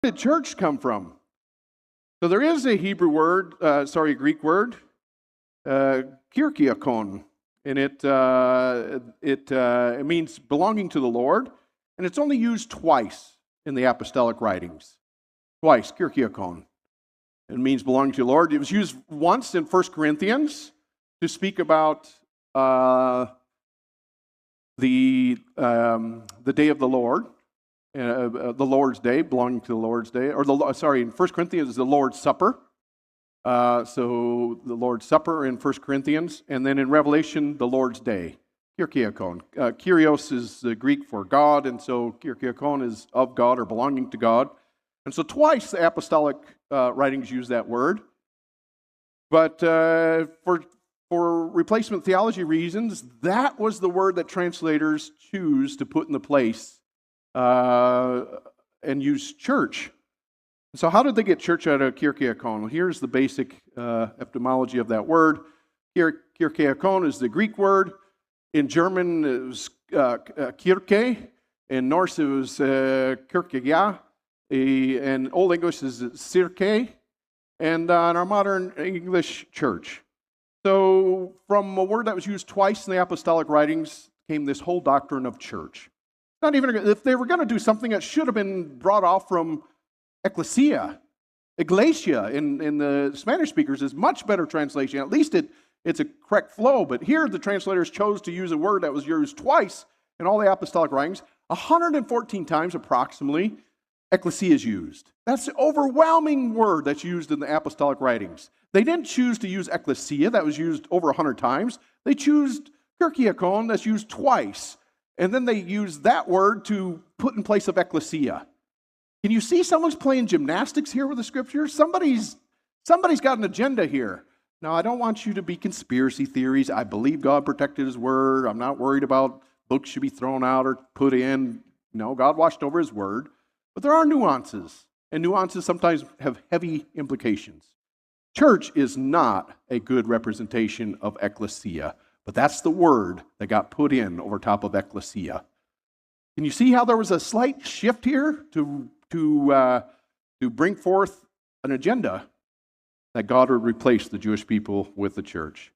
Where did church come from? So there is a Greek word, kyrkiakon, and it means belonging to the Lord, and it's only used twice in the apostolic writings. Twice, kyrkiakon. It means belonging to the Lord. It was used once in 1 Corinthians to speak about the day of the Lord. The Lord's Day, belonging to the Lord's Day, in 1 Corinthians is the Lord's Supper. So the Lord's Supper in 1 Corinthians, and then in Revelation, the Lord's Day, kyrkiakon. Kyrios is the Greek for God, and so kyrkiakon is of God or belonging to God. And so twice the apostolic writings use that word. But for replacement theology reasons, that was the word that translators choose to put in the place and use church. So how did they get church out of kyrkiakon? Well, here's the basic etymology of that word. Kyrkiakon is the Greek word. In German, it was Kirche. In Norse, it was Kirkeja. In Old English, is Circe. And in our modern English, church. So from a word that was used twice in the apostolic writings came this whole doctrine of church. Not even if they were going to do something, it should have been brought off from ecclesia. Iglesia in the Spanish speakers is much better translation. At least it's a correct flow. But here the translators chose to use a word that was used twice in all the apostolic writings. 114 times approximately, ecclesia is used. That's the overwhelming word that's used in the apostolic writings. They didn't choose to use ecclesia. That was used over 100 times. They chose kyrkiakon, that's used twice. And then they use that word to put in place of ecclesia. Can you see someone's playing gymnastics here with the scriptures? Somebody's got an agenda here. Now, I don't want you to be conspiracy theories. I believe God protected his word. I'm not worried about books should be thrown out or put in. No, God watched over his word. But there are nuances, and nuances sometimes have heavy implications. Church is not a good representation of ecclesia. But that's the word that got put in over top of ecclesia. Can you see how there was a slight shift here to bring forth an agenda that God would replace the Jewish people with the church?